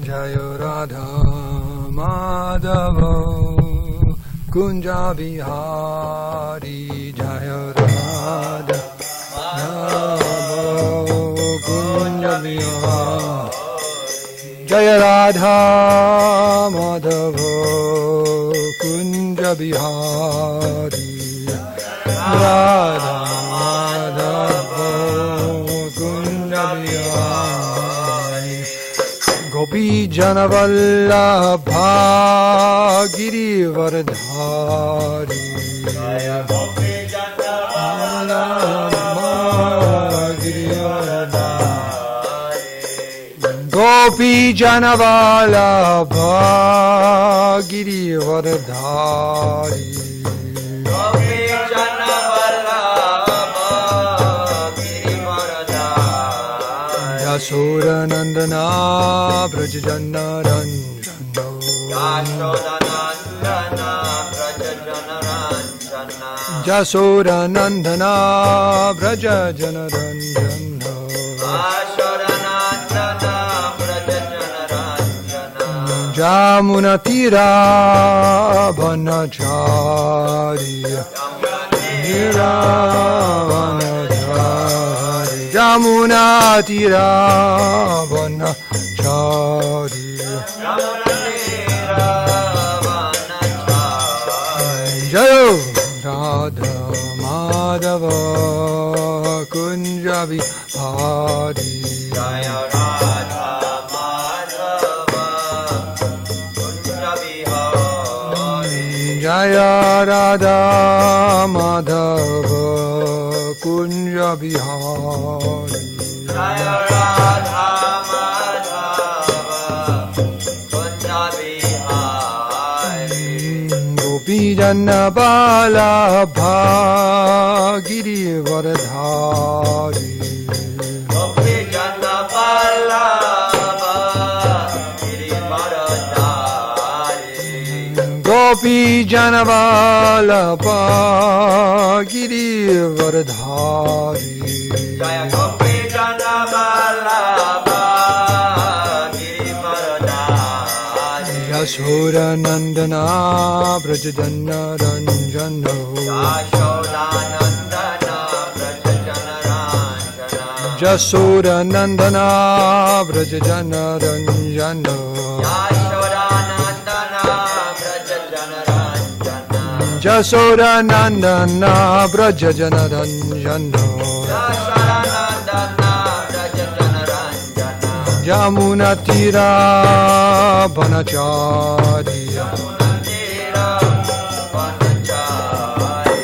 Jaya Radha Madhava Kunja Bihari Jaya Radha Madhava Kunja Bihari Jaya Radha Madhava Kunja Bihari Radha Madhava Kunja Bihari Gopi Janavallabha Girivardhari Gopi Janavallabha Girivardhari Gopi Janavallabha Girivardhari Yashodanandana Brajajana Ranjana Yashodanandana Brajajana Ranjana Jamuna Tira Vanachari Tira Vanachari Jamuna Tira Vanachari Jayo Radha Madhava Kunja Bihari Jaya Radha Jaya Radha Madhava Kunja Bihari Jaya Radha Madhava Kunja Bihari Gopi Jana Balabha Girivardhari Gopi Jana Balabha Gopi Janavallabha Girivardhari Jaya Gopi Janavallabha Girivardhari Yashodanandana Brajajana Ranjana Yashodanandana Brajajana Ranjana Yashodanandana Brajajana Ranjana Yashodanandana Brajajana Ranjana Jamuna Tira Vanachari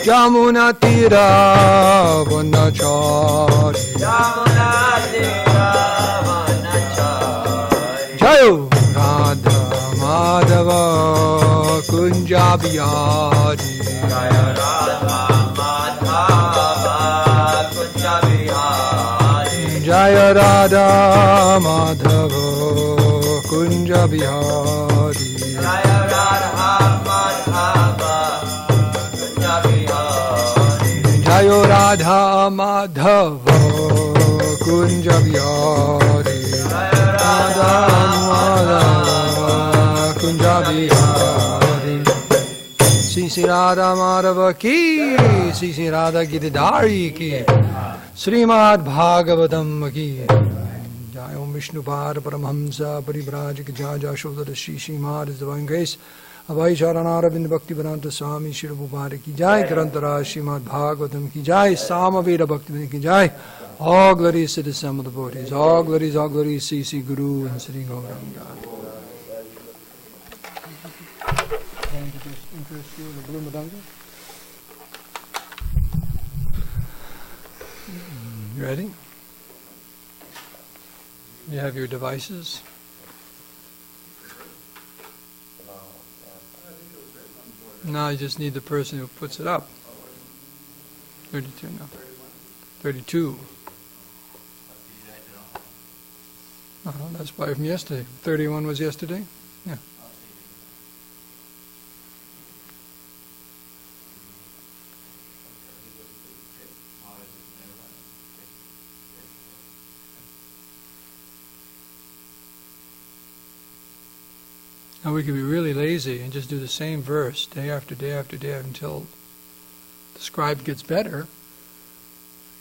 Jamuna Tira Vanachari Jayo Radha Madhava Kunja Bihari Jaya Radha Madhava Kunja Bihari Jaya Radha Madhava Kunja Bihari Jaya Radha Madhava Kunja Bihari Jaya Radha Madhava Kunja Bihari Jaya Radha Madhava Kunja Bihari Sri Radha Madhava ki Sri Radha Giridhari ki srimadbhagavatam ki Jai Om Vishnupad Paramhamsa Parivrajak Jaja Shodhara Shri Srimad Divine Grace Abhay Charanaravind Bhakti Vedanta Swami Shri Prabhupada ki Jai Grantara Srimad Bhagavatam ki Jai Samaveda Bhakti ki Jai. All glories to the Son of the devotees. All glories, Sri Guru and Sri Gauranga. Interest you in the Blue Madanga? You ready? You have your devices? Now you just need the person who puts it up. 32 now. 32. That's probably from yesterday. 31 was yesterday? Yeah. Now we could be really lazy and just do the same verse day after day after day until the scribe gets better,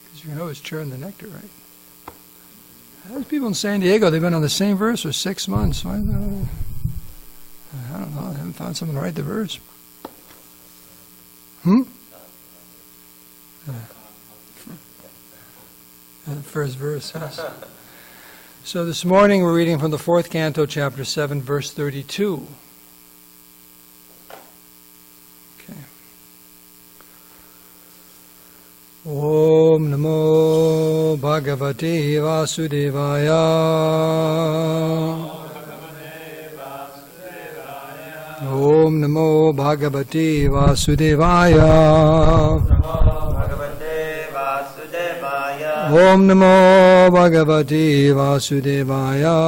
because you can always churn the nectar, right? There's people in SanDiego, they've been on the same verse for 6 months. Why, I don't know, I haven't found someone to write the verse. The first verse, yes. So this morning we're reading from the 4th canto, chapter 7, verse 32. Okay. Om Namo Bhagavate Vasudevaya. Om Namo Bhagavate Vasudevaya. Om Namo Bhagavate Vasudevaya.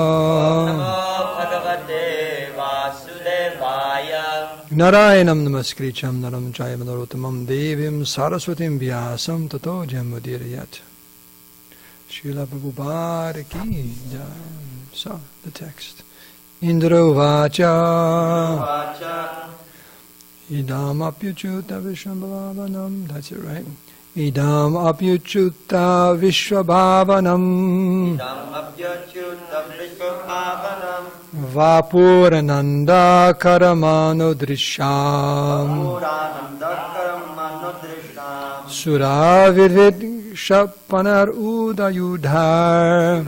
Narayanam Namaskricham Naram Jayamanarotamam Devim Saraswatim Vyasam Tato Jamudirayat. Srila Prabhupada ki jai. So, the text. Indra Vacha Idam Apyuchuta Vishwabhavanam. That's it, right? Idam apyuchuta vishwabhavanam vapurananda karamano drisham suravirvid shapanar udayudhar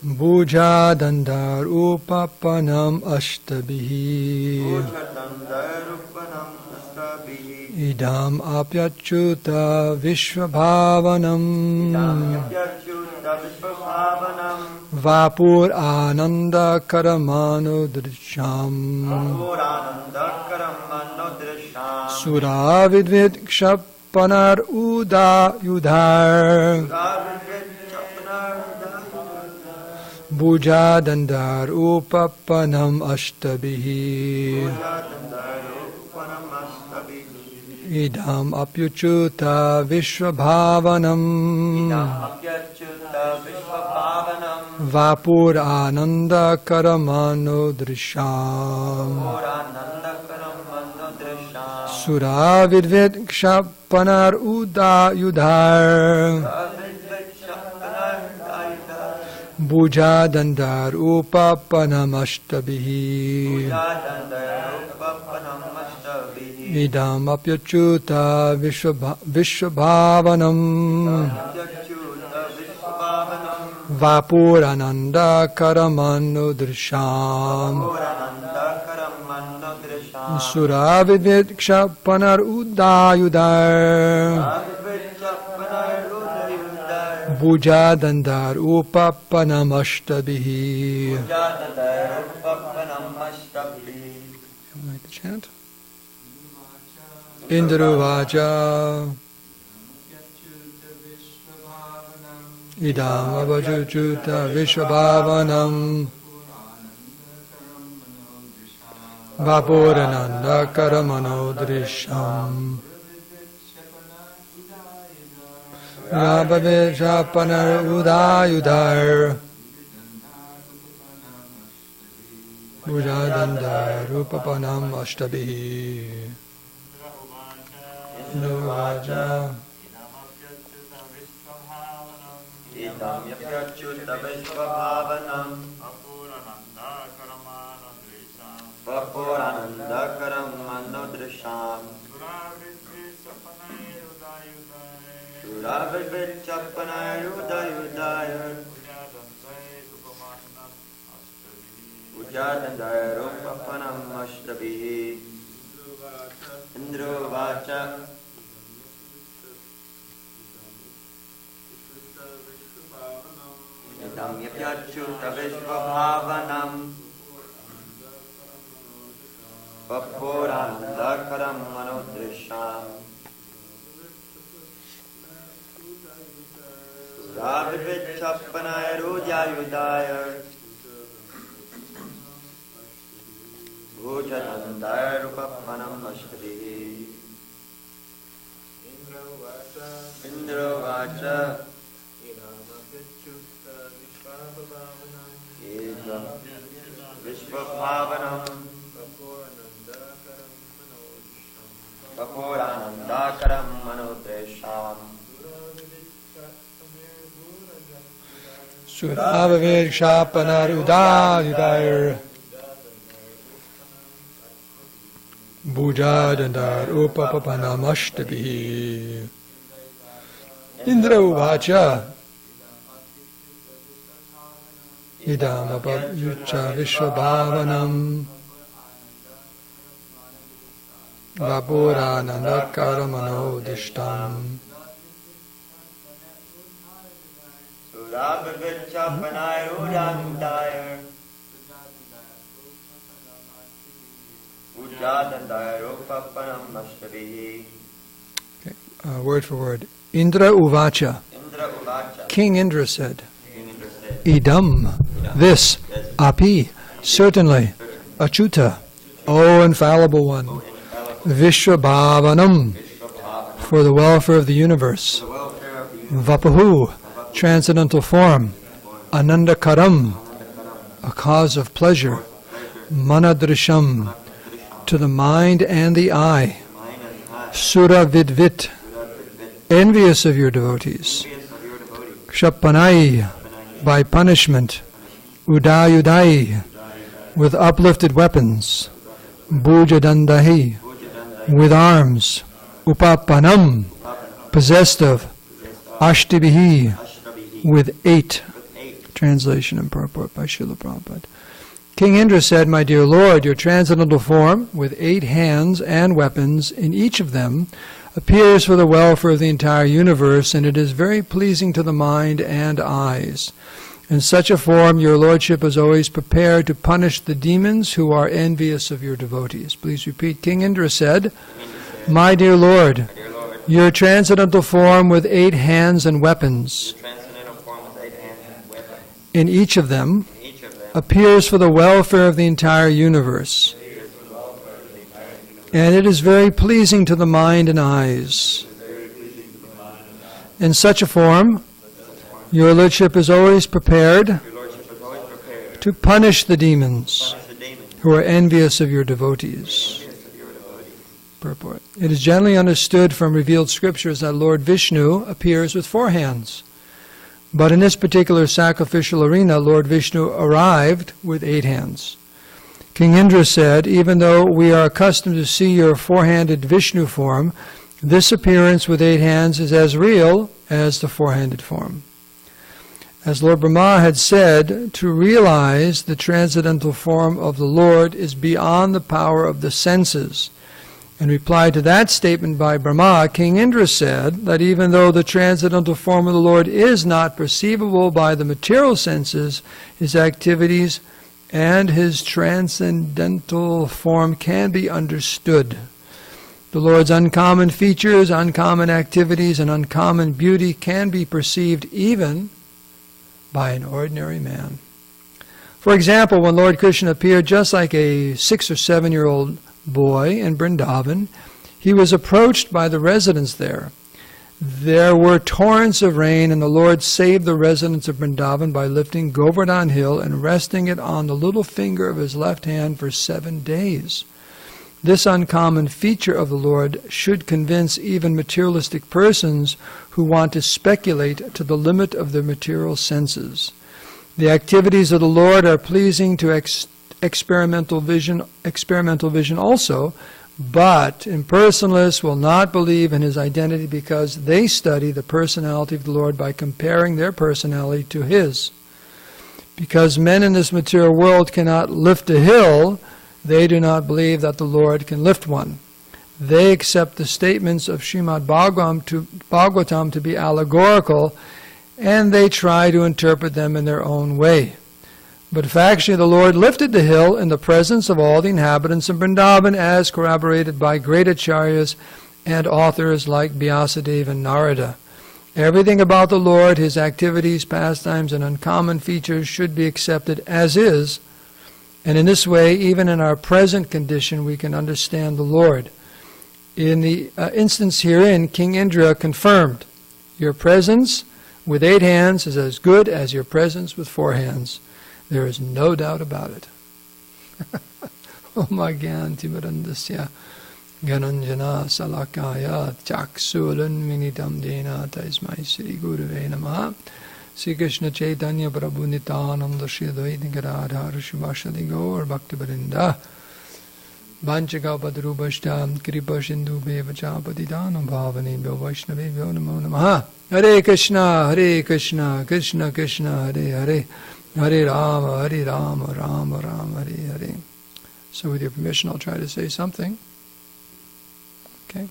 bhuja dandar upapanam ashtabhi idam apyachuta vishwabhavanam vapur ananda karamano drisham sura vidvid kshapanar udayudhar bhuja dandar upapanam ashtabhi idam apyuchuta vishwabhavanam vapur ananda karamano drisham sura vidvid kshapanar udayudhar bhuja dandar upapanam ashtabhi idam apyachuta vishwabhavanam vapurananda karamano drisham suravidvid kshapanar udayudhar bhuja dandar upapanam ashtabhi. Like the chant? Indruvacha idam avajuchuta vishwabhavanam vapurananda karamano drisham Rabhavejapanar udayudhar bhujadandar upapanam ashtabhi. Nuvaja idam yapyachuta vishwabhavanam vapurananda karamano drisham suravidvid kshapanar udayudhar bhujadandar upapanam ashtabhi. Indruvacha idam yapyachuta vishwabhavanam vapurananda karamano drisham suravidvid kshapanar udayudhar bhujadandar upapanam ashtabhi. Indruvacha idam Vishwabhavanam Kaporanandakaram Manodesham Suravavekshapanarudadidayar Bhujadandar Upapapanamashtabihi Indra Uvacha Idamapayucha Vishwabhavanam Vapuranandakaramanodishtam Surabhavichapanayurandayar Bhujadandayar Upapapanamashtabihi. Word for word. Indra Uvacha. King Indra said, Idam, this, api, certainly, Achyuta, O infallible one, Vishwabhavanam, for the welfare of the universe, Vapahu, transcendental form, Anandakaram, a cause of pleasure, Manadrisham, to the mind and the eye, Suravidvit, envious of your devotees, Kshapanai, by punishment, Udayudai, with uplifted weapons, Bhujadandahi, with arms, Upapanam, possessed of, Ashtibihi, with 8. Translation and purport by Srila Prabhupada. King Indra said, My dear Lord, your transcendental form, with 8 hands and weapons, in each of them, appears for the welfare of the entire universe, and it is very pleasing to the mind and eyes. In such a form, your Lordship is always prepared to punish the demons who are envious of your devotees. Please repeat. King Indra said, My dear Lord, your transcendental form with 8 hands and weapons, in each of them, appears for the welfare of the entire universe. And it is very pleasing to the mind and eyes. In such a form, your Lordship is always prepared to punish the demons who are envious of your devotees. Purport. It is generally understood from revealed scriptures that Lord Vishnu appears with 4 hands. But in this particular sacrificial arena, Lord Vishnu arrived with 8 hands. King Indra said, even though we are accustomed to see your 4-handed Vishnu form, this appearance with 8 hands is as real as the 4-handed form. As Lord Brahma had said, to realize the transcendental form of the Lord is beyond the power of the senses. In reply to that statement by Brahma, King Indra said that even though the transcendental form of the Lord is not perceivable by the material senses, his activities and his transcendental form can be understood. The Lord's uncommon features, uncommon activities, and uncommon beauty can be perceived even by an ordinary man. For example, when Lord Krishna appeared just like a 6 or 7-year-old boy in Vrindavan, he was approached by the residents there. There were torrents of rain, and the Lord saved the residents of Vrindavan by lifting Govardhan Hill and resting it on the little finger of his left hand for 7 days. This uncommon feature of the Lord should convince even materialistic persons who want to speculate to the limit of their material senses. The activities of the Lord are pleasing to experimental vision also, but impersonalists will not believe in his identity because they study the personality of the Lord by comparing their personality to his. Because men in this material world cannot lift a hill, they do not believe that the Lord can lift one. They accept the statements of srimadbhagavatam to be allegorical, and they try to interpret them in their own way. But factually, the Lord lifted the hill in the presence of all the inhabitants of Vrindavan, as corroborated by great acharyas and authors like Vyasadeva and Narada. Everything about the Lord, his activities, pastimes, and uncommon features should be accepted as is, and in this way, even in our present condition, we can understand the Lord. In the instance herein, King Indra confirmed, your presence with 8 hands is as good as your presence with 4 hands. There is no doubt about it. Om Agyantimirandasya Gananjana Salakaya Chaksulanminitam Dena Taismai Sri Gurave Namaha Sri Krishna Chaitanya Prabhu Nityananda Shri Advaita Gadadhar Shivashadi Gaur Bhakti Vrinda Vanchakapadrubhashta Kripa Sindhu Bevacha Patidanam Bhavani Bhyo Vaishnavi Bhyo Namo Namaha Hare Krishna Krishna Krishna Hare Hare Hare Rama Rama Rama Hare Hare. So with your permission I'll try to say something. Okay.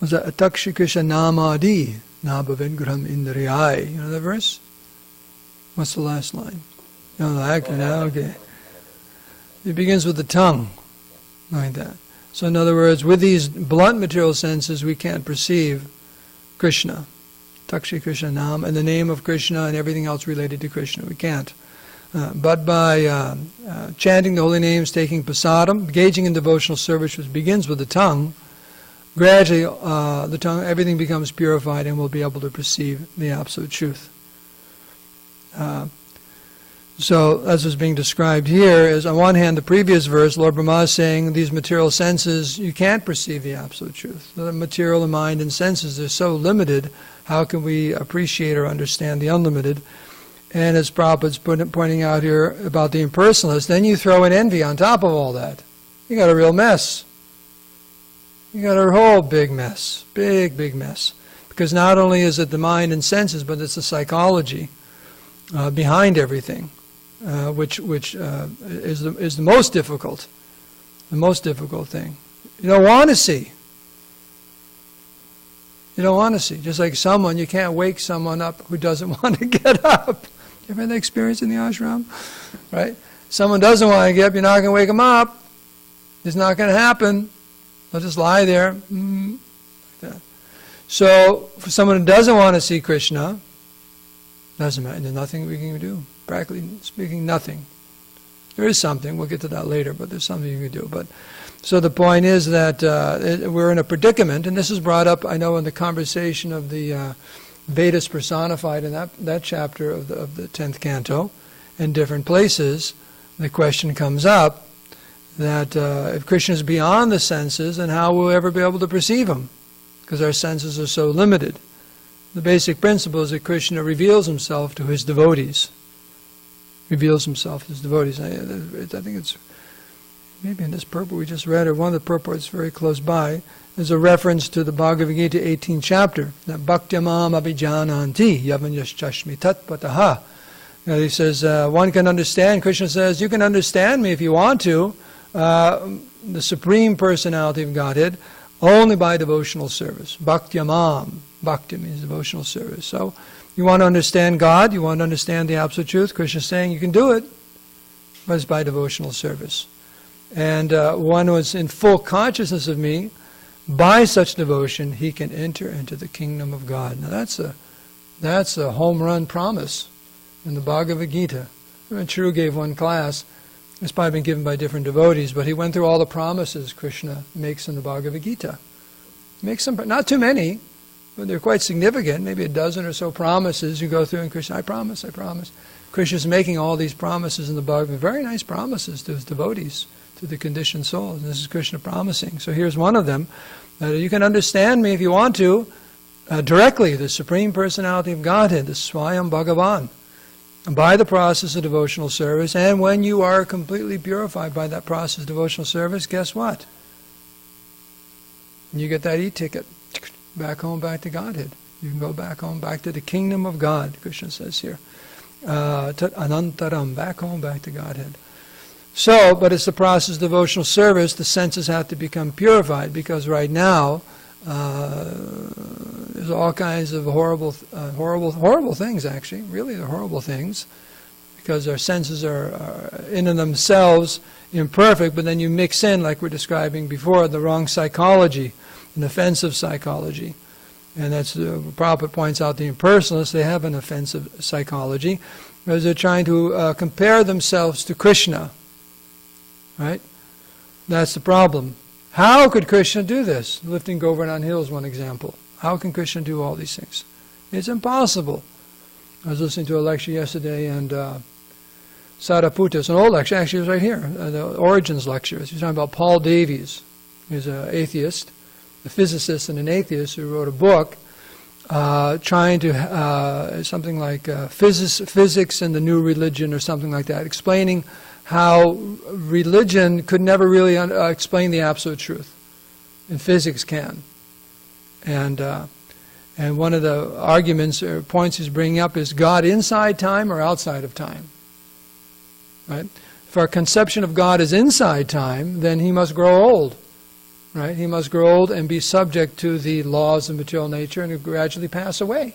Was that Atakshi Krishna Namadi Nabhavengram Indriyai? You know that verse? What's the last line? You know that? Okay. It begins with the tongue, like that. So in other words, with these blunt material senses, we can't perceive Krishna, Takshi Krishna Nam, and the name of Krishna and everything else related to Krishna. We can't. But by chanting the holy names, taking prasadam, engaging in devotional service, which begins with the tongue, gradually the tongue, everything becomes purified and we'll be able to perceive the absolute truth. So, as is being described here, is on one hand, the previous verse, Lord Brahma is saying these material senses, you can't perceive the absolute truth. The material, the mind, and senses, they're so limited, how can we appreciate or understand the unlimited? And as Prabhupada's pointing out here about the impersonalist, then you throw in envy on top of all that. You got a real mess. You got a whole big mess. Big mess. Because not only is it the mind and senses, but it's the psychology behind everything. Which is the most difficult thing. You don't want to see. You don't want to see. Just like someone, you can't wake someone up who doesn't want to get up. You ever had that experience in the ashram? Right? Someone doesn't want to get up, you're not going to wake them up. It's not going to happen. They'll just lie there. Like that. So, for someone who doesn't want to see Krishna, doesn't matter. There's nothing we can do. Practically speaking, nothing. There is something, we'll get to that later, but there's something you can do. But so the point is that we're in a predicament, and this is brought up, I know, in the conversation of the Vedas personified in that chapter of the 10th canto, in different places. The question comes up that if Krishna is beyond the senses, then how will we ever be able to perceive him? Because our senses are so limited. The basic principle is that Krishna reveals himself to his devotees. Reveals himself to his devotees. I think it's maybe in this purport we just read, or one of the purports very close by. There's a reference to the Bhagavad Gita 18th chapter. That Bhaktyamam abhijananti yavanyaschashmi tatpataha. He says, one can understand, Krishna says, you can understand me if you want to, the Supreme Personality of Godhead, only by devotional service. Bhaktyamam. Bhakti means devotional service. So, you want to understand God, you want to understand the absolute truth, Krishna is saying you can do it, but it's by devotional service. And one who is in full consciousness of me, by such devotion, he can enter into the kingdom of God. Now that's a home run promise in the Bhagavad Gita. Churu gave one class, it's probably been given by different devotees, but he went through all the promises Krishna makes in the Bhagavad Gita. Makes some, not too many, but they're quite significant, maybe a dozen or so promises you go through, and Krishna, I promise. Krishna's making all these promises in the Bhagavad, very nice promises to his devotees, to the conditioned souls. And this is Krishna promising. So here's one of them, that you can understand me if you want to, directly, the Supreme Personality of Godhead, the Swayam Bhagavan, by the process of devotional service. And when you are completely purified by that process of devotional service, guess what? You get that e-ticket. Back home, back to Godhead. You can go back home, back to the kingdom of God, Krishna says here. Anantaram, back home, back to Godhead. So, but it's the process of devotional service, the senses have to become purified, because right now, there's all kinds of horrible things, actually. Really, they're horrible things, because our senses are in and themselves imperfect, but then you mix in, like we're describing before, the wrong psychology, an offensive psychology. And that's, Prabhupada points out, the impersonalists, they have an offensive psychology, because they're trying to compare themselves to Krishna, right? That's the problem. How could Krishna do this? Lifting Govardhan Hill is one example. How can Krishna do all these things? It's impossible. I was listening to a lecture yesterday, and Sariputta, it's an old lecture, actually it was right here, the Origins lecture. He was talking about Paul Davies. He's an atheist, a physicist and an atheist who wrote a book trying to, something like physics and the new religion or something like that, explaining how religion could never really explain the absolute truth, and physics can. And one of the arguments or points he's bringing up is God inside time or outside of time? Right? If our conception of God is inside time, then he must grow old. Right? He must grow old and be subject to the laws of material nature and gradually pass away.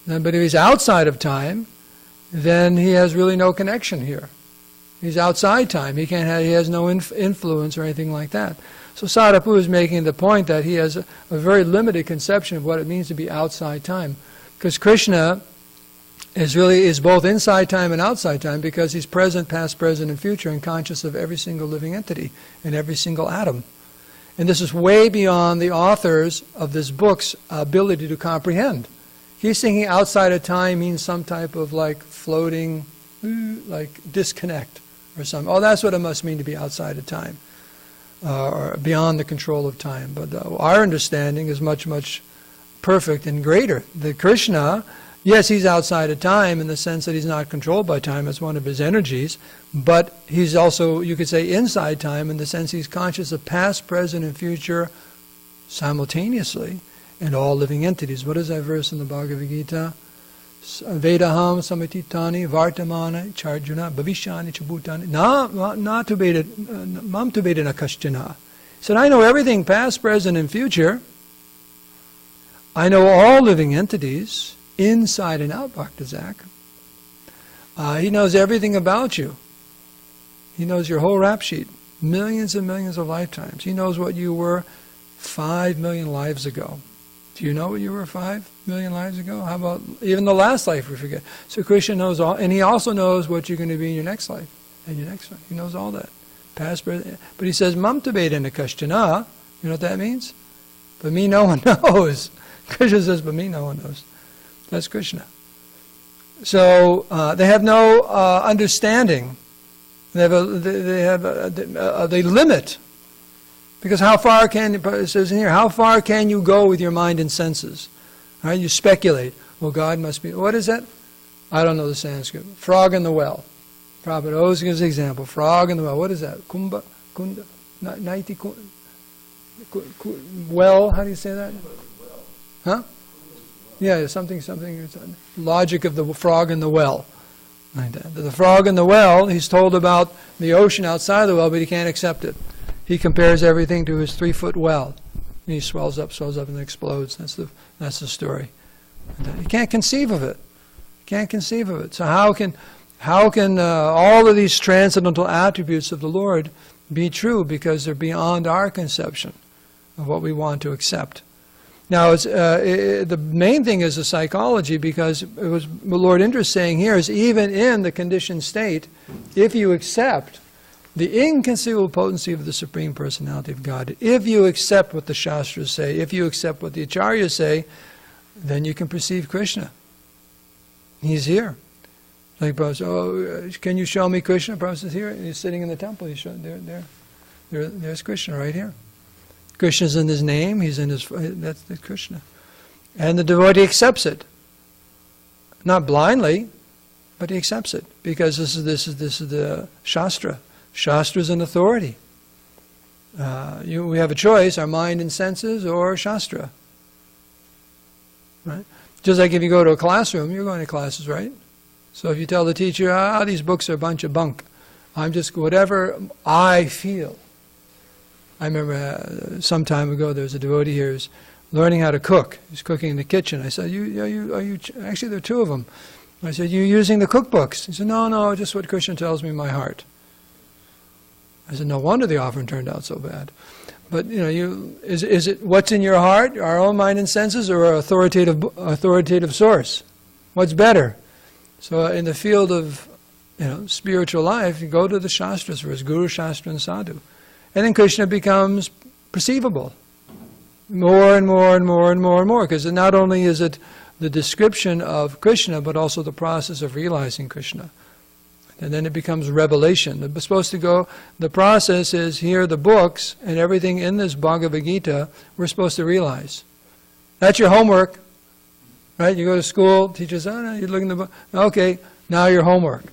But if he's outside of time, then he has really no connection here. He's outside time. He has no influence or anything like that. So Sariputta is making the point that he has a very limited conception of what it means to be outside time. Because Krishna is both inside time and outside time, because he's present, past, present, and future, and conscious of every single living entity and every single atom. And this is way beyond the authors of this book's ability to comprehend. He's thinking outside of time means some type of like floating, like disconnect or something. Oh, that's what it must mean to be outside of time, or beyond the control of time. But our understanding is much, much perfect and greater. The Krishna, yes, he's outside of time in the sense that he's not controlled by time as one of his energies, but he's also, you could say, inside time in the sense he's conscious of past, present, and future simultaneously in all living entities. What is that verse in the Bhagavad Gita? Vedaham samititani vartamana charjuna bhavishyani chabhutani na tu veda mam tu veda na kaschana. He said, I know everything past, present, and future. I know all living entities inside and out, Bhaktazak. He knows everything about you. He knows your whole rap sheet, millions and millions of lifetimes. He knows what you were 5 million lives ago. Do you know what you were 5 million lives ago? How about even the last life we forget? So Krishna knows all, and he also knows what you're going to be in your next life, and your next life. He knows all that. Past, present. But he says, Mamta Vedana Kashtana. You know what that means? But me no one knows. Krishna says, but me no one knows. That's Krishna. So they have no understanding. They limit. Because how far can, it says in here, how far can you go with your mind and senses? Right? You speculate. Well, God must be, what is that? I don't know the Sanskrit. Frog in the well. Prabhupada always gives an example. Frog in the well. What is that? Kumbha? Kunda? Naiti? Well? How do you say that? Huh? Yeah, something. Logic of the frog in the well. Like that. The frog in the well, he's told about the ocean outside the well, but he can't accept it. He compares everything to his 3-foot well. And he swells up, and then explodes. That's the story. He can't conceive of it. Can't conceive of it. So how can all of these transcendental attributes of the Lord be true? Because they're beyond our conception of what we want to accept. Now, the main thing is the psychology, because it was the Lord Indra saying here is even in the conditioned state, if you accept the inconceivable potency of the Supreme Personality of God, if you accept what the Shastras say, if you accept what the Acharyas say, then you can perceive Krishna. He's here. Like Prabhu says, oh, can you show me Krishna? Prabhu says, here, he's sitting in the temple. He's there's Krishna right here. Krishna's in his name. He's in his. That's the Krishna, and the devotee accepts it. Not blindly, but he accepts it because this is the Shastra. Shastra is an authority. We have a choice: our mind and senses, or Shastra. Right? Just like if you go to a classroom, you're going to classes, right? So if you tell the teacher, these books are a bunch of bunk, I'm just whatever I feel. I remember some time ago there was a devotee here who's learning how to cook. He's cooking in the kitchen. I said, are you actually there are two of them. I said, you using the cookbooks? He said, no, just what Krishna tells me in my heart. I said, no wonder the offering turned out so bad. But is it what's in your heart, our own mind and senses, or an authoritative source? What's better? So in the field of spiritual life, you go to the Shastras first, Guru, Shastra, and Sadhu. And then Krishna becomes perceivable. More and more and more and more and more. Because not only is it the description of Krishna, but also the process of realizing Krishna. And then it becomes revelation. It's supposed to go, the process is here, the books, and everything in this Bhagavad Gita, we're supposed to realize. That's your homework. Right? You go to school, teachers, oh no, you look in the book. Okay, now your homework.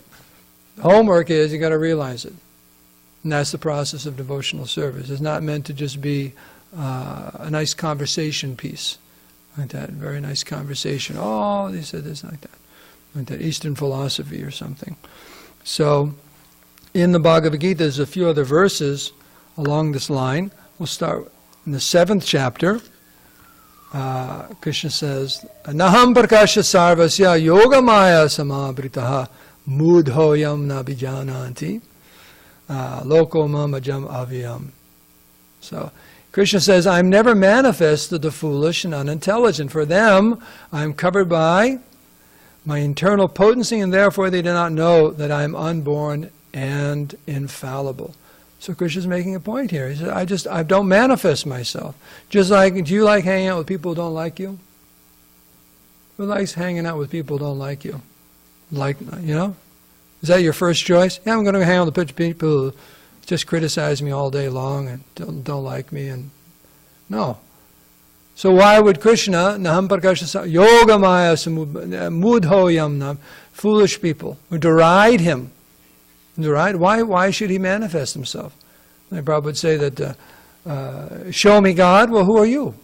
The homework is you got to realize it. And that's the process of devotional service. It's not meant to just be a nice conversation piece. Like that, very nice conversation. Oh, they said this, like that Eastern philosophy or something. So, in the Bhagavad Gita, there's a few other verses along this line. We'll start in the 7th chapter. Krishna says, Naham prakasha sarvasya yoga maya samabritaha mudhoyam nabijananti loko mamajam avyam. So, Krishna says, I'm never manifest to the foolish and unintelligent. For them, I'm covered by my internal potency, and therefore they do not know that I am unborn and infallible. So Krishna's making a point here. He says, I don't manifest myself. Just like, do you like hanging out with people who don't like you? Who likes hanging out with people who don't like you? Like, you know? Is that your first choice? Yeah, I'm going to hang out with people who just criticize me all day long and don't like me. And no. So why would Krishna, Naham Prakasha Yoga Maya Mudhoyam Nam, foolish people who deride him? Deride? Why should he manifest himself? And Prabhu would say that, show me God. Well, who are you?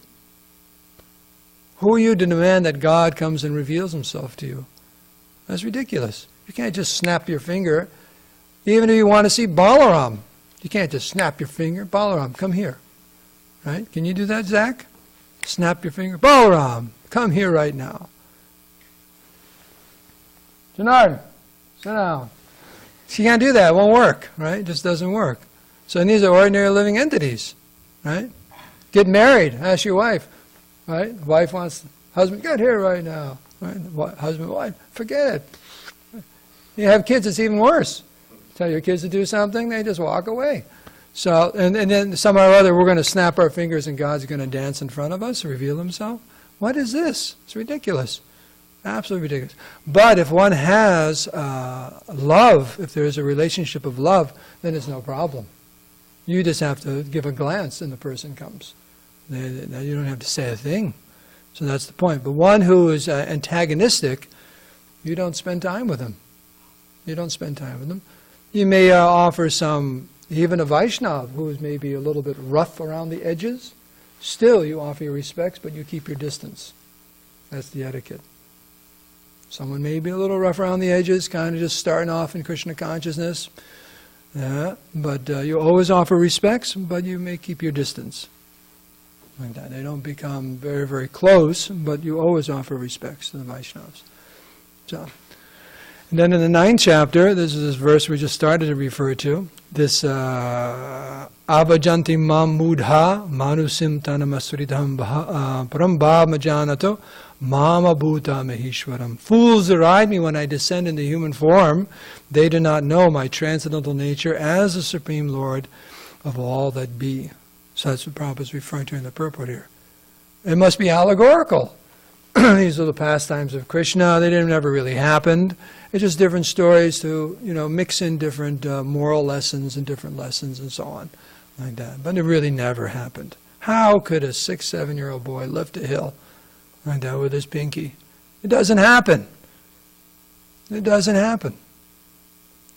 Who are you to demand that God comes and reveals himself to you? That's ridiculous. You can't just snap your finger. Even if you want to see Balaram, you can't just snap your finger. Balaram, come here. Right? Can you do that, Zach? Snap your finger. Balaram, come here right now. Janard, sit down. She can't do that. It won't work. Right? It just doesn't work. So these are ordinary living entities. Right? Get married. Ask your wife. Right? Wife wants husband, get here right now. Right? Husband, wife, forget it. You have kids, it's even worse. Tell your kids to do something, they just walk away. So, and then somehow or other we're going to snap our fingers and God's going to dance in front of us, reveal himself. What is this? It's ridiculous. Absolutely ridiculous. But if one has love, if there is a relationship of love, then it's no problem. You just have to give a glance and the person comes. You don't have to say a thing. So that's the point. But one who is antagonistic, you don't spend time with him. You don't spend time with them. You may offer some, even a Vaishnava who is maybe a little bit rough around the edges. Still, you offer your respects, but you keep your distance. That's the etiquette. Someone may be a little rough around the edges, kind of just starting off in Krishna consciousness. But you always offer respects, but you may keep your distance. Like that. They don't become very, very close, but you always offer respects to the Vaishnavas. So. And then in the 9th chapter, this is this verse we just started to refer to, this Avajanti mam mudha manusim tanamasuridham parambha majanato mama bhuta mahishwaram. Fools deride me when I descend into human form. They do not know my transcendental nature as the Supreme Lord of all that be. So that's what Prabhupada is referring to in the purport here. It must be allegorical. These are the pastimes of Krishna. They never really happened. It's just different stories to, mix in different moral lessons and different lessons and so on, like that. But it really never happened. How could a 6, 7-year-old boy lift a hill like that with his pinky? It doesn't happen. It doesn't happen.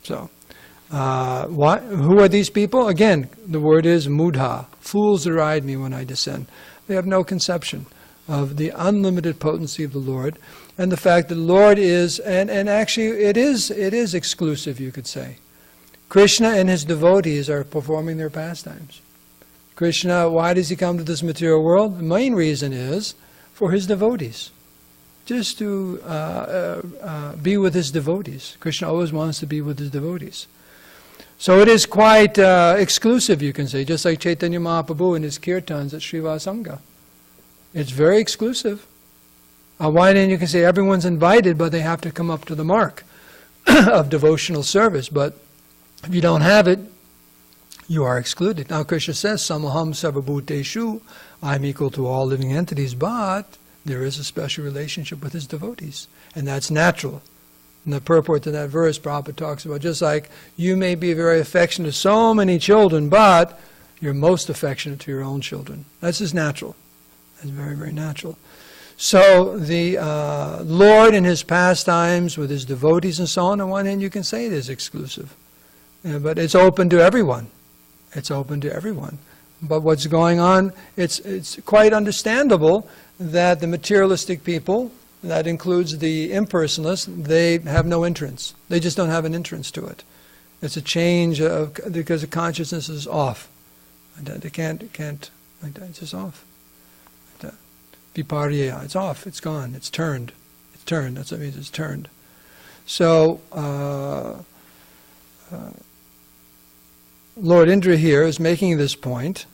So, who are these people? Again, the word is mudha. Fools deride me when I descend. They have no conception of the unlimited potency of the Lord, and the fact that the Lord is, and actually it is exclusive, you could say. Krishna and his devotees are performing their pastimes. Krishna, why does he come to this material world? The main reason is for his devotees. Just to be with his devotees. Krishna always wants to be with his devotees. So it is quite exclusive, you can say, just like Chaitanya Mahaprabhu and his kirtans at Srivasanga. It's very exclusive. Why then you can say everyone's invited, but they have to come up to the mark of devotional service. But if you don't have it, you are excluded. Now Krishna says, Samaham sarvabhuteshu, I'm equal to all living entities, but there is a special relationship with his devotees, and that's natural. In the purport to that verse, Prabhupada talks about, just like you may be very affectionate to so many children, but you're most affectionate to your own children. That's just natural. That's very, very natural. So the Lord in his pastimes with his devotees and so on one hand you can say it is exclusive. But it's open to everyone. It's open to everyone. But what's going on, it's quite understandable that the materialistic people, that includes the impersonalists, they have no entrance. They just don't have an entrance to it. It's a change because the consciousness is off. They can't, it's just off. Viparya, it's off, it's gone, it's turned. It's turned, that's what it means, it's turned. So, Lord Indra here is making this point,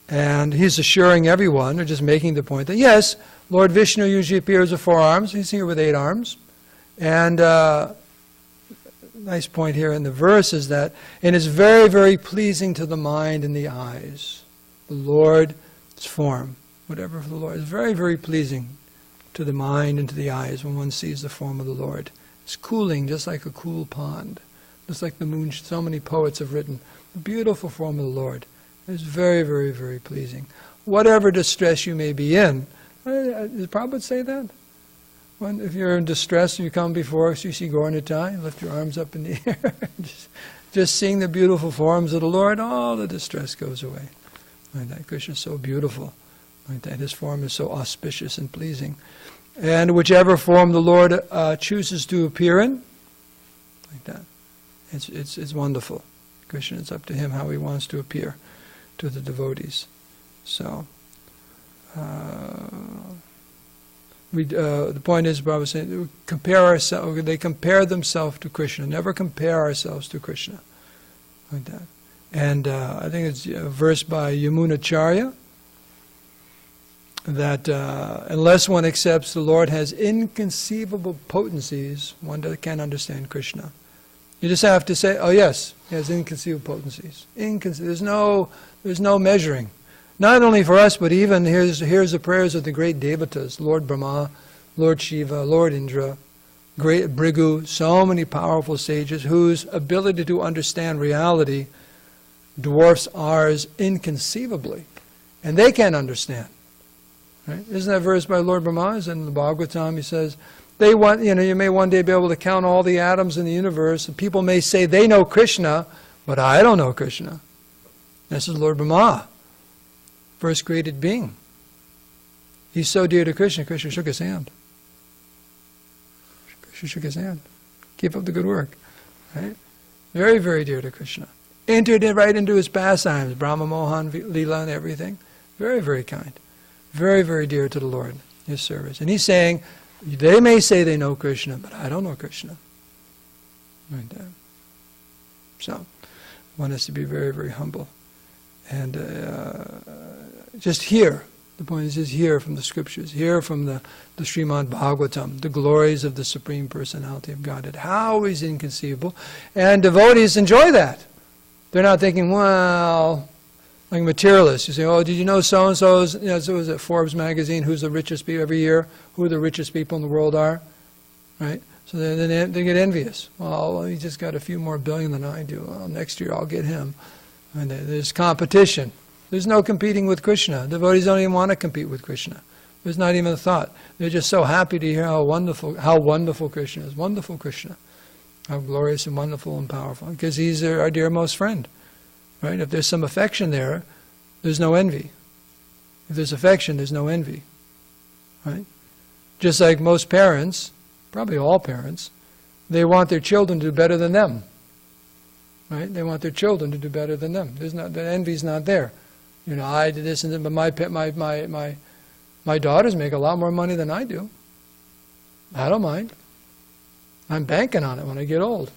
and he's assuring everyone, or just making the point that yes, Lord Vishnu usually appears with 4 arms, he's here with 8 arms. And nice point here in the verse is that, and it's very, very pleasing to the mind and the eyes. The Lord's form, whatever for the Lord, is very, very pleasing to the mind and to the eyes when one sees the form of the Lord. It's cooling, just like a cool pond. Just like the moon, so many poets have written, the beautiful form of the Lord. It's very, very, very pleasing. Whatever distress you may be in, did Prabhupada say that? If you're in distress and you come before us, you see Gaurnitai, lift your arms up in the air. just seeing the beautiful forms of the Lord, all the distress goes away. Like that. Krishna is so beautiful. Like that. His form is so auspicious and pleasing. And whichever form the Lord chooses to appear in, like that. It's wonderful. Krishna, it's up to him how he wants to appear to the devotees. So, the point is, Prabhu was saying, they compare themselves to Krishna. Never compare ourselves to Krishna. Like that. And I think it's a verse by Yamunacharya, that unless one accepts the Lord has inconceivable potencies, one can't understand Krishna. You just have to say, oh yes, he has inconceivable potencies. There's no measuring. Not only for us, but even here's the prayers of the great devatas, Lord Brahma, Lord Shiva, Lord Indra, great Bhrigu, so many powerful sages whose ability to understand reality dwarfs ours inconceivably. And they can't understand. Right? Isn't that verse by Lord Brahma? Is in the Bhagavatam, he says, you may one day be able to count all the atoms in the universe, and people may say they know Krishna, but I don't know Krishna. This is Lord Brahma, first created being. He's so dear to Krishna, Krishna shook his hand. Krishna shook his hand. Keep up the good work. Right? Very, very dear to Krishna. Entered right into his pastimes, Brahma Mohan, Leela, and everything. Very, very kind. Very, very dear to the Lord, his service. And he's saying, they may say they know Krishna, but I don't know Krishna. Right there. So, one has to be very, very humble. And just hear. The point is just hear from the scriptures. Hear from the srimadbhagavatam, the glories of the Supreme Personality of Godhead. How is inconceivable. And devotees enjoy that. They're not thinking, well, like materialists. You say, oh, did you know so-and-so's, so was it Forbes magazine, who's the richest people every year, who the richest people in the world are, right? So then they get envious. Well, he just got a few more billion than I do. Well, next year I'll get him. And there's competition. There's no competing with Krishna. Devotees don't even want to compete with Krishna. There's not even a thought. They're just so happy to hear how wonderful Krishna is. Wonderful Krishna. How glorious and wonderful and powerful. Because he's our dearmost friend. Right? If there's some affection there, there's no envy. If there's affection, there's no envy. Right? Just like most parents, probably all parents, they want their children to do better than them. Right? They want their children to do better than them. The envy's not there. I did this and that, but my daughters make a lot more money than I do. I don't mind. I'm banking on it when I get old.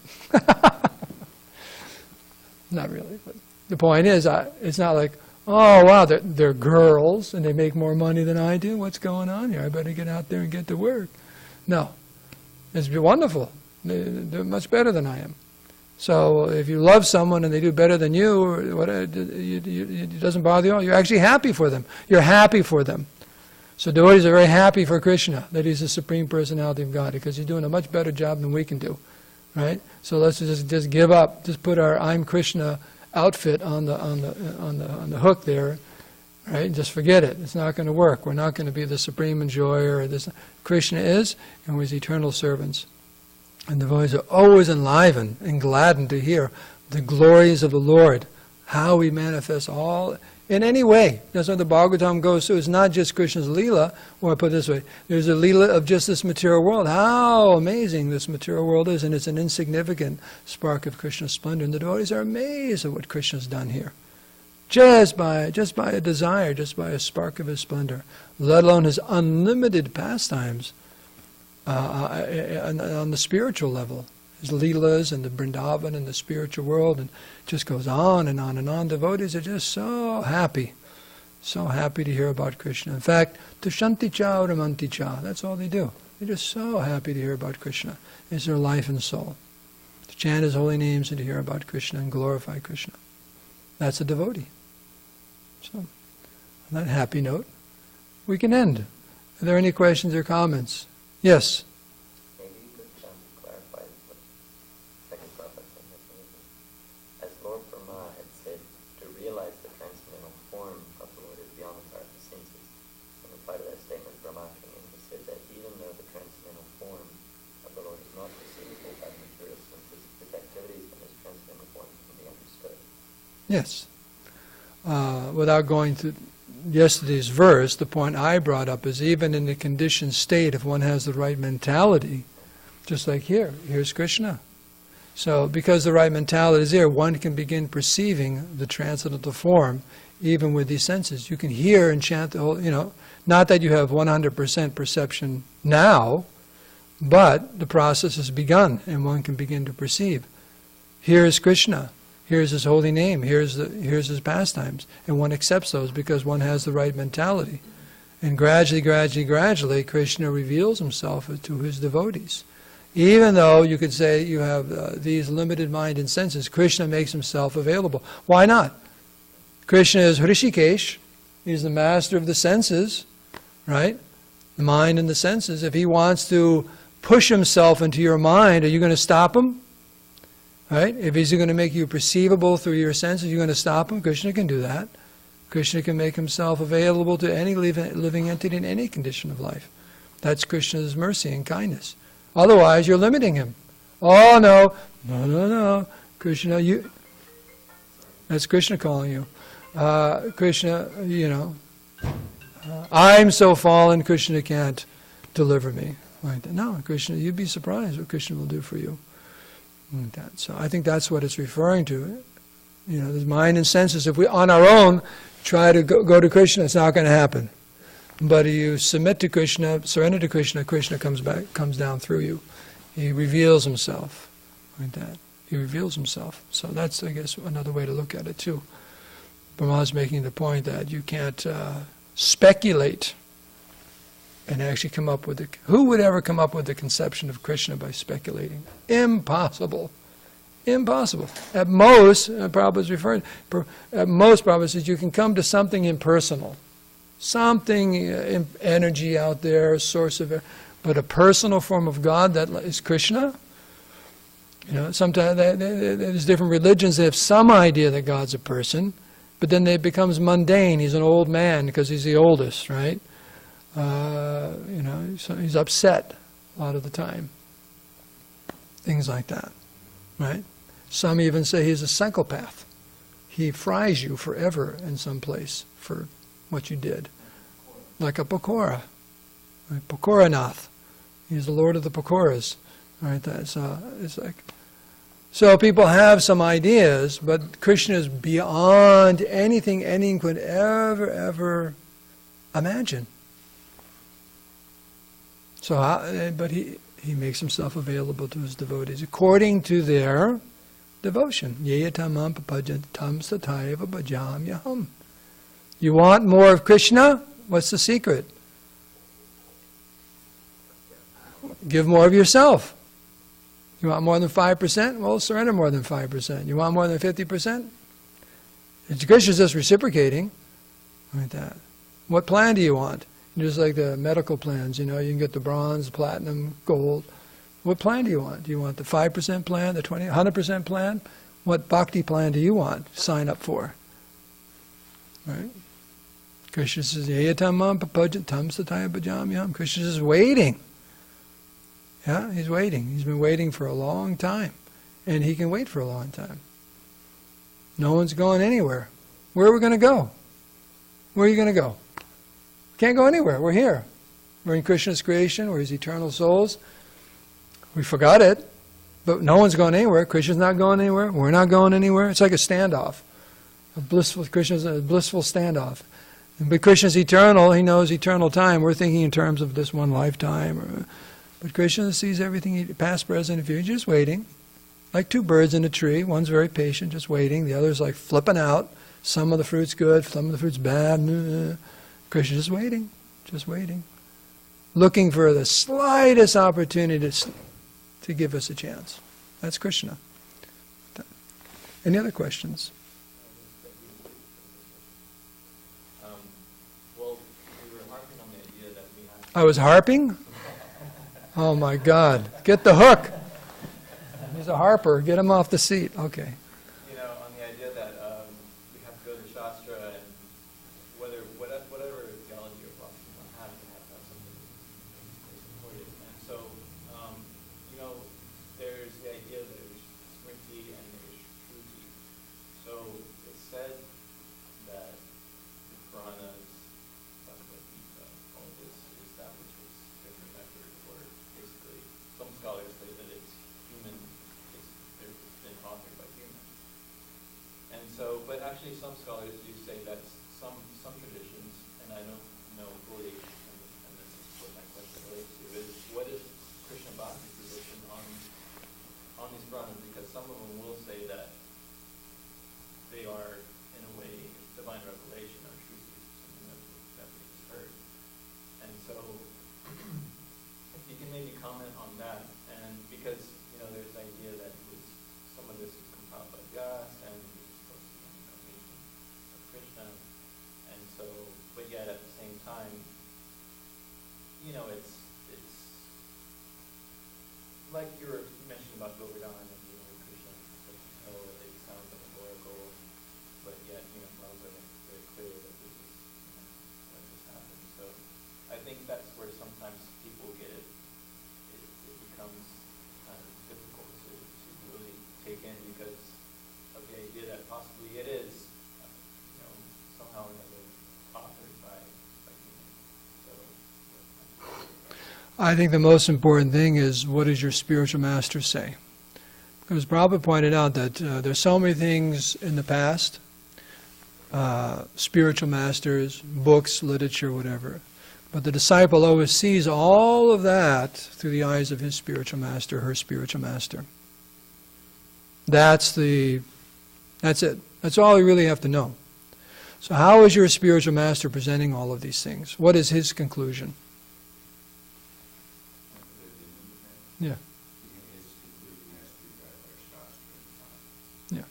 Not really, but the point is, it's not like, oh wow, they're girls and they make more money than I do. What's going on here? I better get out there and get to work. No, it's wonderful. They're much better than I am. So if you love someone and they do better than you, or whatever, it doesn't bother you at all. You're actually happy for them. You're happy for them. So devotees are very happy for Krishna, that he's the Supreme Personality of God, because he's doing a much better job than we can do. Right? So let's just give up. Just put our I'm Krishna outfit on the hook there, right? And just forget it. It's not going to work. We're not going to be the supreme enjoyer. Krishna is, and we're his eternal servants. And the devotees are always enlivened and gladdened to hear the glories of the Lord, how he manifests all in any way. That's what the Bhagavatam goes through. It's not just Krishna's Leela, or I put it this way, there's a Leela of just this material world. How amazing this material world is, and it's an insignificant spark of Krishna's splendor. And the devotees are amazed at what Krishna's done here. Just by a desire, just by a spark of his splendor, let alone his unlimited pastimes on the spiritual level. His Leelas and the Vrindavan and the spiritual world, and just goes on and on and on. Devotees are just so happy to hear about Krishna. In fact, tushanti cha ramanti cha, that's all they do. They're just so happy to hear about Krishna. It's their life and soul. To chant his holy names and to hear about Krishna and glorify Krishna. That's a devotee. So, on that happy note, we can end. Are there any questions or comments? Yes? Maybe you could clarify what second Prabhupada said. As Lord Brahma had said, to realize the transcendental form of the Lord is beyond the power of the senses. In reply to that statement, Brahma came in and said that even though the transcendental form of the Lord is not perceivable by the material senses, his activities in this transcendental form can be understood. Yes. Without going to yesterday's verse, the point I brought up is even in the conditioned state, if one has the right mentality, just like here's Krishna. So because the right mentality is there, one can begin perceiving the transcendental form even with these senses. You can hear and chant the whole, not that you have 100% perception now, but the process has begun and one can begin to perceive. Here is Krishna. Here's his holy name, here's his pastimes. And one accepts those because one has the right mentality. And gradually, Krishna reveals himself to his devotees. Even though you could say you have these limited mind and senses, Krishna makes himself available. Why not? Krishna is Hrishikesh. He's the master of the senses, right? The mind and the senses. If he wants to push himself into your mind, are you going to stop him? Right? If he's going to make you perceivable through your senses, you're going to stop him. Krishna can do that. Krishna can make himself available to any living entity in any condition of life. That's Krishna's mercy and kindness. Otherwise, you're limiting him. Oh, no. Krishna, that's Krishna calling you. Krishna, I'm so fallen, Krishna can't deliver me. Like that. No, Krishna, you'd be surprised what Krishna will do for you. So I think that's what it's referring to. There's mind and senses. If we, on our own, try to go to Krishna, it's not going to happen. But if you submit to Krishna, surrender to Krishna, Krishna comes down through you. He reveals himself. Like that. He reveals himself. So that's, I guess, another way to look at it too. Brahma's making the point that you can't speculate and actually come up with who would ever come up with the conception of Krishna by speculating? Impossible. Impossible. At most, Prabhupada's referring, at most Prabhupada says you can come to something impersonal. Something, energy out there, a source of, but a personal form of God that is Krishna. Sometimes there's different religions that have some idea that God's a person, but then it becomes mundane. He's an old man because he's the oldest, right? He's upset a lot of the time. Things like that, right? Some even say he's a psychopath. He fries you forever in some place for what you did. Like a Pakora. Right? Pakoranath. He's the Lord of the Pakoras. Right? It's like... So people have some ideas, but Krishna is beyond anything anyone could ever imagine. So, but he makes himself available to his devotees according to their devotion. Yeyatamam papajantam satayava bhajamyaham. You want more of Krishna? What's the secret? Give more of yourself. You want more than 5%? Well, surrender more than 5%. You want more than 50%? Krishna's just reciprocating. Like that. What plan do you want? Just like the medical plans, you can get the bronze, platinum, gold. What plan do you want? Do you want the 5% plan, the 100% plan? What bhakti plan do you want to sign up for? Right? Krishna says, Yayatamam papajantam sataya bhajamyam. Krishna is waiting. Yeah, he's waiting. He's been waiting for a long time. And he can wait for a long time. No one's going anywhere. Where are we going to go? Where are you going to go? Can't go anywhere. We're here. We're in Krishna's creation. We're his eternal souls. We forgot it, but no one's going anywhere. Krishna's not going anywhere. We're not going anywhere. It's like a standoff. Krishna's a blissful standoff. But Krishna's eternal. He knows eternal time. We're thinking in terms of this one lifetime. But Krishna sees everything, past, present, and future, just waiting. Like two birds in a tree. One's very patient, just waiting. The other's like flipping out. Some of the fruit's good, some of the fruit's bad. Krishna's just waiting. Looking for the slightest opportunity to give us a chance. That's Krishna. Any other questions? Well, we were harping on the idea that we have... I was harping? Oh my God. Get the hook. He's a harper. Get him off the seat. Okay. On the idea that we have to go to Shastra and whatever theology or philosophy one has, we have to have something to support it. And so, there's the idea that there's Smriti and there's Shruti. So it's said that the Puranas, Bhagavad Gita, all this is that which was been remembered, or basically some scholars say that it's human, it's been authored by humans. And so, but actually some scholars do say that some traditions, and I don't know fully, and this is what my question relates to, is what is Krishna Bhakti position on these Puranas? Because some of them will say that they are, in a way, divine revelation or truth, something that we just heard. And so, if you can maybe comment on that, and because, there's the idea that some of this is compiled by Vyas, and it's supposed to be an incarnation of Krishna, and so, but yet at the same time, it's like you were mentioning about Govardhan and Krishna, it sounds like an oracle, but yet, Prabhu is very clear that this is what just happened. So I think that's where sometimes people get it becomes kind of difficult to really take in because of the idea that possibly it is, somehow or another authored by humans. So I think the most important thing is, what does your spiritual master say? Because Prabhupada pointed out that there's so many things in the past, spiritual masters, books, literature, whatever. But the disciple always sees all of that through the eyes of his spiritual master, her spiritual master. That's it. That's all you really have to know. So how is your spiritual master presenting all of these things? What is his conclusion? Yeah. Yeah.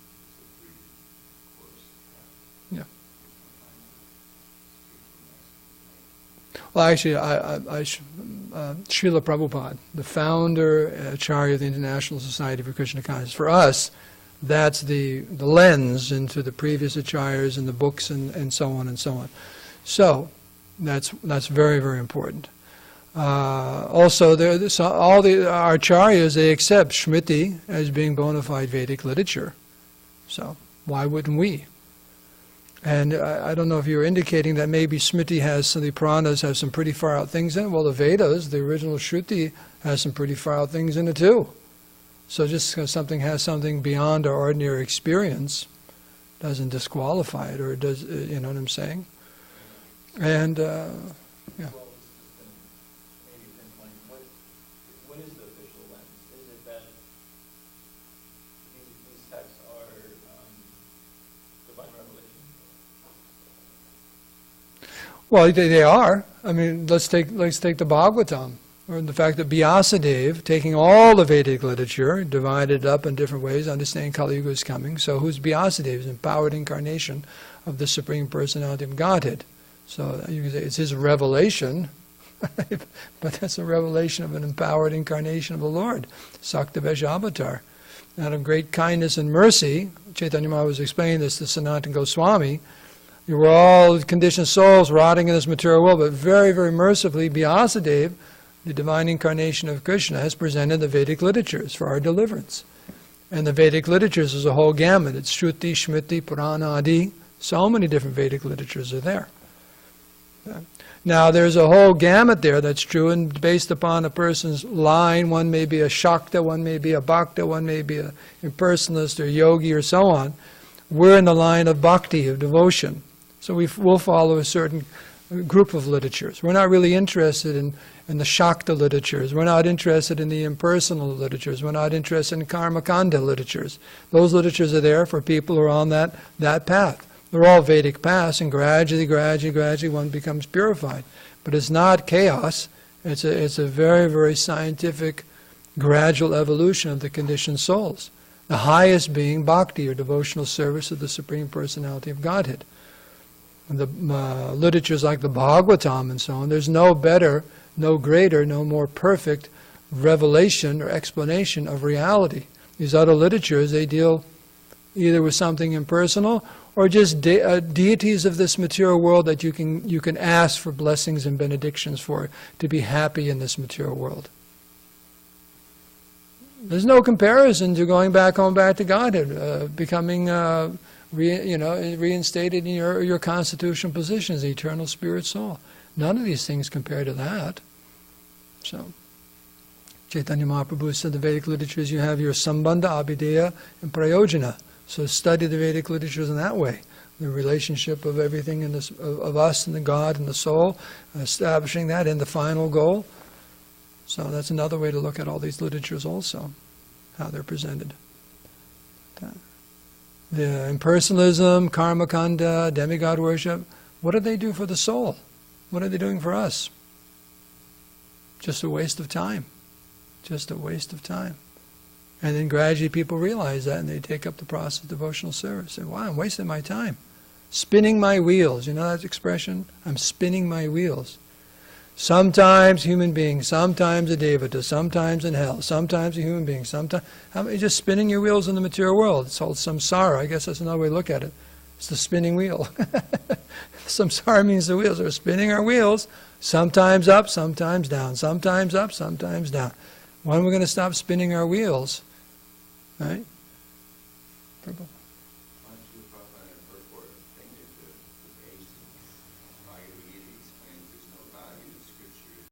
Yeah. Well, actually, Srila Prabhupada, the founder, Acharya of the International Society for Krishna Consciousness, for us, that's the lens into the previous acharyas and the books and so on and so on. So that's very, very important. Also, all the acharyas, they accept Smriti as being bona fide Vedic literature. So why wouldn't we? And I don't know if you're indicating that maybe Smriti the Puranas have some pretty far out things in it. Well, the Vedas, the original Shruti, has some pretty far out things in it too. So just because something has something beyond our ordinary experience doesn't disqualify it, or it does, you know what I'm saying? And, yeah. What is the official lens? Is it that these texts are divine revelation? Well, they are. I mean, let's take the Bhagavatam. or the fact that Vyasadeva, taking all the Vedic literature, divided up in different ways, understanding Kali Yuga is coming. So who's Vyasadeva? Is empowered incarnation of the Supreme Personality of Godhead. So you can say it's his revelation, but that's a revelation of an empowered incarnation of the Lord, Saktavesh Avatar. Out of great kindness and mercy, Chaitanya Mahaprabhu was explaining this to Sanatana Goswami, you were all conditioned souls rotting in this material world, but very, very mercifully, Vyasadeva, the divine incarnation of Krishna, has presented the Vedic literatures for our deliverance. And the Vedic literatures is a whole gamut. It's Shruti, Shmriti, Purana, Adi. So many different Vedic literatures are there. Now, there's a whole gamut there that's true, and based upon a person's line, one may be a Shakta, one may be a Bhakta, one may be an impersonalist or yogi or so on. We're in the line of bhakti, of devotion. So we'll follow a certain group of literatures. We're not really interested in the Shakta literatures. We're not interested in the impersonal literatures. We're not interested in Karmakanda literatures. Those literatures are there for people who are on that path. They're all Vedic paths, and gradually one becomes purified. But it's not chaos. It's a very, very scientific, gradual evolution of the conditioned souls. The highest being bhakti, or devotional service of the Supreme Personality of Godhead. And the literatures like the Bhagavatam and so on, there's no better, no greater, no more perfect revelation or explanation of reality. These other literatures, they deal either with something impersonal or just deities of this material world that you can ask for blessings and benedictions for, to be happy in this material world. There's no comparison to going back home, back to Godhead, becoming reinstated in your constitutional position as the eternal spirit soul. None of these things compare to that. So, Chaitanya Mahaprabhu said the Vedic literatures, you have your Sambandha, Abhideya, and Prayojana. So study the Vedic literatures in that way. The relationship of everything in this, of us and the God and the soul, establishing that in the final goal. So that's another way to look at all these literatures also, how they're presented. The impersonalism, karmakanda, demigod worship, what do they do for the soul? What are they doing for us? Just a waste of time. Just a waste of time. And then gradually people realize that, and they take up the process of devotional service. Say, wow, I'm wasting my time. Spinning my wheels. You know that expression? I'm spinning my wheels. Sometimes human being, sometimes a devata, sometimes in hell, sometimes a human being, sometimes... How many just spinning your wheels in the material world? It's called samsara. I guess that's another way to look at it. It's the spinning wheel. Samsara means the wheels. We're spinning our wheels, sometimes up, sometimes down, sometimes up, sometimes down. When are we going to stop spinning our wheels? Right? Prabhu.